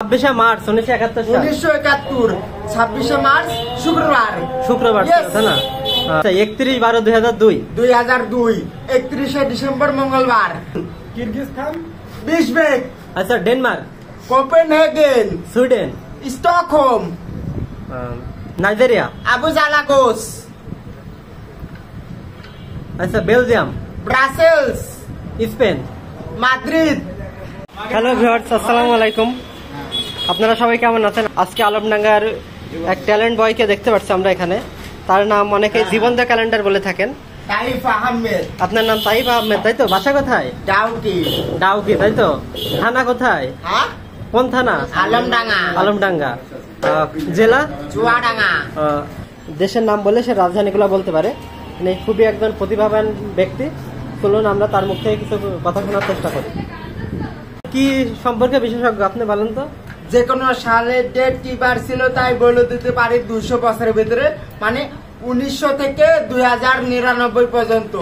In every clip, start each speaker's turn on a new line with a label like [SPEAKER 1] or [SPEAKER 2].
[SPEAKER 1] 26 March 1971
[SPEAKER 2] 26 March শুক্রবার
[SPEAKER 1] তাই না? 31/12/2002
[SPEAKER 2] 31 ডিসেম্বর মঙ্গলবার।
[SPEAKER 3] কিরগিজস্তান,
[SPEAKER 2] বিশবেক,
[SPEAKER 1] আচ্ছা Denmark,
[SPEAKER 2] Copenhagen,
[SPEAKER 1] Sweden,
[SPEAKER 2] Stockholm,
[SPEAKER 1] Nigeria,
[SPEAKER 2] Abuja Lagos,
[SPEAKER 1] আচ্ছা Belgium,
[SPEAKER 2] Brussels,
[SPEAKER 1] Spain,
[SPEAKER 2] Madrid.
[SPEAKER 1] Hello viewers, আসসালামু আলাইকুম। আপনারা সবাই কেমন আছেন? আজকে আলমডাঙ্গার এক ট্যালেন্ট বয়কে দেখতে পাচ্ছি আমরা এখানে। তার নাম অনেকে জীবন দা ক্যালেন্ডার বলে থাকেন।
[SPEAKER 2] তাইফ আহমেদ।
[SPEAKER 1] আপনার নাম তাইফ আহমেদ তাই তো? বাসা কোথায়?
[SPEAKER 2] ডাউকি।
[SPEAKER 1] ডাউকি তাই তো? থানা কোথায়?
[SPEAKER 2] হ্যাঁ,
[SPEAKER 1] কোন থানা?
[SPEAKER 2] আলমডাঙ্গা।
[SPEAKER 1] আলমডাঙ্গা। জেলা?
[SPEAKER 2] চুয়াডাঙ্গা।
[SPEAKER 1] দেশের নাম বলে সে রাজধানীগুলো বলতে পারে। মানে খুবই একজন প্রতিভাবান ব্যক্তি। চলুন আমরা তার মুখ থেকে কিছু কথা শোনার চেষ্টা করি। কি সম্পর্কে বিশেষজ্ঞ আপনি বলেন তো?
[SPEAKER 2] যে কোনো সালের ডেট কি বার ছিল তাই বলে দিতে পারি। 200 বছরের ভিতরে, মানে 1900 থেকে 2099 পর্যন্ত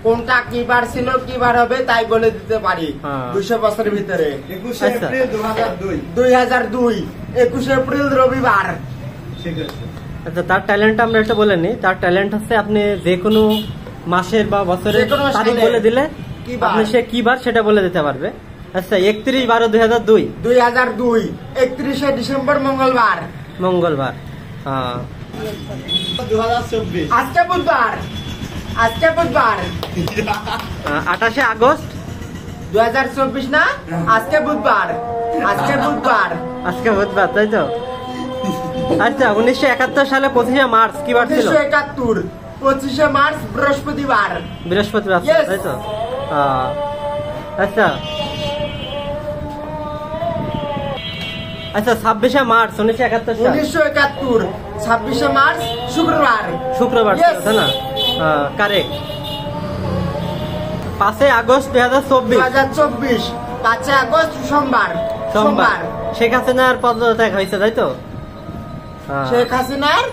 [SPEAKER 2] কোনটা কি বার ছিল, কি বার হবে তাই বলে দিতে পারি। 200 বছরের ভিতরে
[SPEAKER 3] 21 এপ্রিল 2002।
[SPEAKER 2] 2002 21 এপ্রিল রবিবার।
[SPEAKER 3] ঠিক আছে।
[SPEAKER 1] আচ্ছা, তার ট্যালেন্ট আমরা এটা বলে নি। তার ট্যালেন্ট হচ্ছে আপনি যে কোনো মাসের বা বছরের তারিখ বলে দিলে আপনি সে কি বার সেটা বলে দিতে পারবে। আচ্ছা, 31/12/2002
[SPEAKER 2] 2002 31 ডিসেম্বর মঙ্গলবার।
[SPEAKER 1] মঙ্গলবার।
[SPEAKER 3] 2024।
[SPEAKER 2] আজকে বুধবার।
[SPEAKER 1] 28 আগস্ট
[SPEAKER 2] 2024 না, আজকে বুধবার।
[SPEAKER 1] আজকে বুধবার তাই তো? আচ্ছা, 1971 সালে 25 মার্চ কি বার ছিল?
[SPEAKER 2] 1971 25 মার্চ বৃহস্পতিবার।
[SPEAKER 1] বৃহস্পতিবার তাই তো? আচ্ছা 26 মার্চ 1971
[SPEAKER 2] 26 মার্চ শুক্রবার
[SPEAKER 1] তাই না? কারেক্ট। 5 আগস্ট 2024
[SPEAKER 2] 5 আগস্ট সোমবার।
[SPEAKER 1] শেখ হাসিনার পদত্যাগ হয়েছে তাই তো?
[SPEAKER 2] শেখ হাসিনার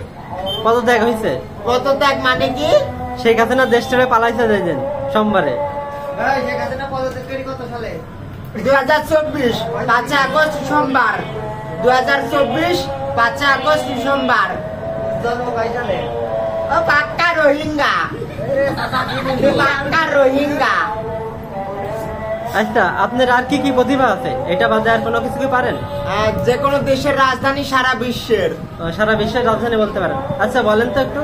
[SPEAKER 1] পদত্যাগ হয়েছে।
[SPEAKER 2] পদত্যাগ মানে কি?
[SPEAKER 1] শেখ হাসিনা দেশ ছেড়ে পালাইছে যাইছেন সোমবারে।
[SPEAKER 2] 2024 5 আগস্ট সোমবার। 2024 5 আগস্ট সোমবার। পাক্কা রোহিঙ্গা।
[SPEAKER 1] আচ্ছা, আপনার আর কি কি প্রতিভা আছে? এটা বাদে আর কোনো কিছু কি পারেন?
[SPEAKER 2] যে কোনো দেশের রাজধানী সারা বিশ্বের
[SPEAKER 1] রাজধানী বলতে পারেন। আচ্ছা বলেন তো একটু,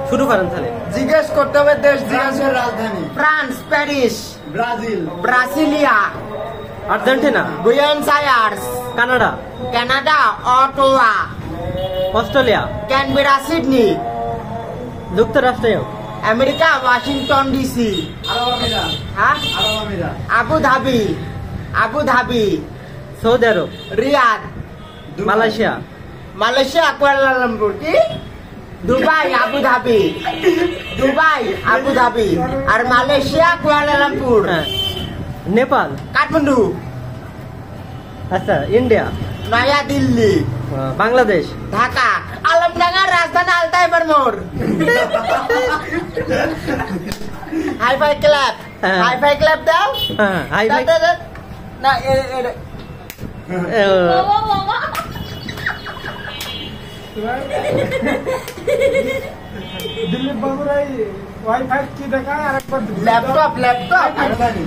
[SPEAKER 1] শুরু করেন তাহলে।
[SPEAKER 2] জিজ্ঞেস করতে হবে দেশ জিজ্ঞাসের রাজধানী। France, Paris,
[SPEAKER 3] Brazil,
[SPEAKER 2] Brasilia,
[SPEAKER 1] Argentina,
[SPEAKER 2] Buenos Aires, Canada, Ottawa,
[SPEAKER 1] Australia,
[SPEAKER 2] Canberra, Sydney,
[SPEAKER 1] যুক্তরাষ্ট্র,
[SPEAKER 2] America, Washington DC, Abu Dhabi,
[SPEAKER 1] Saudi Arab,
[SPEAKER 2] Riyadh, Malaysia, Kuala Lumpur, কি দুবাই, আবু ধাবি, আর মালয়েশিয়া কুয়ালালামপুর।
[SPEAKER 1] নেপাল,
[SPEAKER 2] কাঠমান্ডু।
[SPEAKER 1] আচ্ছা, ইন্ডিয়া,
[SPEAKER 2] নয়া দিল্লি,
[SPEAKER 1] বাংলাদেশ,
[SPEAKER 2] ঢাকা। আলমডাঙ্গার রাজধানী আলতাই মোড়। হাইফাই ক্লাব দাও। না,
[SPEAKER 3] Delhi বাবুরাই wifi কি দেখায় আরেকবার
[SPEAKER 2] ল্যাপটপ।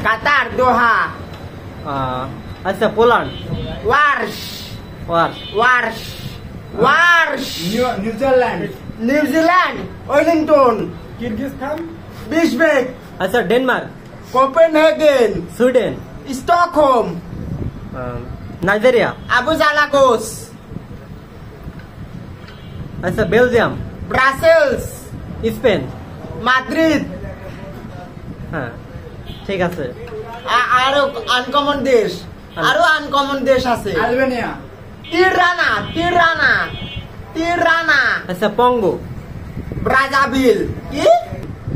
[SPEAKER 2] Qatar, Doha.
[SPEAKER 1] আচ্ছা, Poland,
[SPEAKER 2] Warsaw, New Zealand, Wellington.
[SPEAKER 3] Kyrgyzstan,
[SPEAKER 2] Bishkek.
[SPEAKER 1] আচ্ছা, Denmark,
[SPEAKER 2] Copenhagen,
[SPEAKER 1] Sweden,
[SPEAKER 2] Stockholm,
[SPEAKER 1] Nigeria,
[SPEAKER 2] Abuja Lagos.
[SPEAKER 1] আচ্ছা, বেলজিয়াম,
[SPEAKER 2] ব্রাসেলস,
[SPEAKER 1] স্পেন,
[SPEAKER 2] মাদ্রিদ।
[SPEAKER 1] হ্যাঁ, ঠিক আছে।
[SPEAKER 2] আরো আনকমন দেশ আছে।
[SPEAKER 3] Albania,
[SPEAKER 2] Tirana.
[SPEAKER 1] আচ্ছা, কঙ্গো,
[SPEAKER 2] ব্রাজাভিল। কি?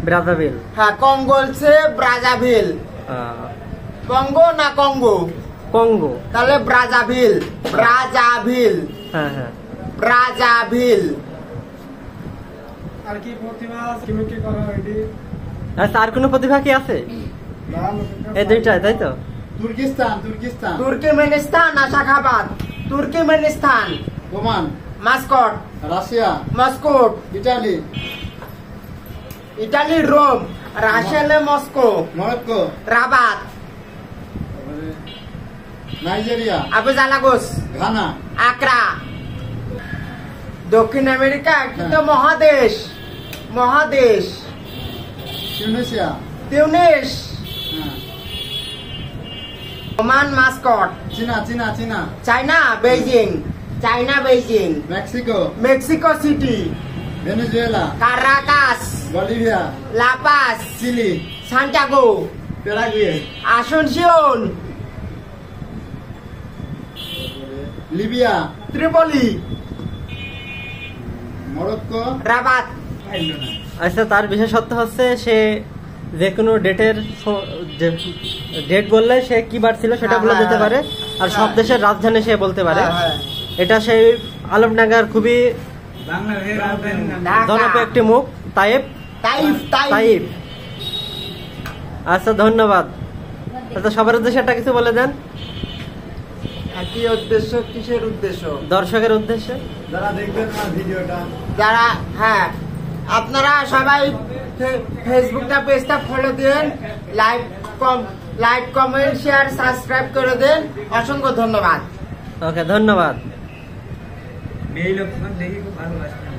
[SPEAKER 1] ব্রাজাভিল।
[SPEAKER 2] হ্যাঁ, কঙ্গো হচ্ছে ব্রাজাভিল। কঙ্গো না কঙ্গো?
[SPEAKER 1] কঙ্গো।
[SPEAKER 2] তাহলে ব্রাজাভিল।
[SPEAKER 1] হ্যাঁ।
[SPEAKER 2] ব্রাজাভিল।
[SPEAKER 3] আর কি প্রতিভা কি করা হয়নি?
[SPEAKER 1] আচ্ছা, আর কোনো প্রতিভা কি আছে? এই দুইটাই তাই তো?
[SPEAKER 3] Turkistan Turkistan
[SPEAKER 2] Turkmenistan Ashgabat, Turkmenistan
[SPEAKER 3] Oman
[SPEAKER 2] Muscat,
[SPEAKER 3] Russia
[SPEAKER 2] Moscow,
[SPEAKER 3] Italy
[SPEAKER 2] Italy Rome, রাশিয়ালে মস্কো,
[SPEAKER 3] মরক্কো
[SPEAKER 2] রাবাত,
[SPEAKER 3] তারপরে নাইজেরিয়া
[SPEAKER 2] আবুজালাগোস,
[SPEAKER 3] ঘানা
[SPEAKER 2] আকরা। দক্ষিণ আমেরিকা কিন্তু মহাদেশ, মহাদেশ।
[SPEAKER 3] টিউনিসিয়া
[SPEAKER 2] তিউনিস,
[SPEAKER 3] হ্যাঁ।
[SPEAKER 2] ওমান মাস্কট,
[SPEAKER 3] চীনা চীনা চীনা
[SPEAKER 2] China Beijing, China Beijing,
[SPEAKER 3] Mexico
[SPEAKER 2] Mexico City,
[SPEAKER 3] Venezuela
[SPEAKER 2] Caracas,
[SPEAKER 3] Bolivia
[SPEAKER 2] La Paz,
[SPEAKER 3] Chile
[SPEAKER 2] Santiago,
[SPEAKER 3] Paraguay
[SPEAKER 2] Asuncion,
[SPEAKER 3] Libya
[SPEAKER 2] Tripoli,
[SPEAKER 3] Morocco
[SPEAKER 2] Rabat.
[SPEAKER 1] আচ্ছা, তার বিশেষত্ব হচ্ছে সে যে কোনো ডেটের ডেট বললে সে কি বার ছিল সেটা বলে দিতে পারে, আর সব দেশের রাজধানী সে বলতে পারে। এটা সেই আলমডাঙ্গার খুবই জনপ্রিয় একটি মুখ, তাইব।
[SPEAKER 2] Taif, Taif.
[SPEAKER 1] তাইব। আচ্ছা, ধন্যবাদ। আচ্ছা, সবার উদ্দেশ্যে একটা কিছু বলে দেন,
[SPEAKER 2] কি উদ্দেশ্য, কিসের উদ্দেশ্য?
[SPEAKER 1] দর্শকের উদ্দেশ্যে।
[SPEAKER 3] যারা দেখবেন আমার ভিডিওটা
[SPEAKER 2] যারা, হ্যাঁ, আপনারা সবাই ফেসবুকটা পেজটা ফলো দেন, লাইক কমেন্ট শেয়ার সাবস্ক্রাইব করে দেন। অসংখ্য ধন্যবাদ।
[SPEAKER 1] ওকে, ধন্যবাদ।
[SPEAKER 4] মেয়ে লোক দেখি খুব ভালোবাসে।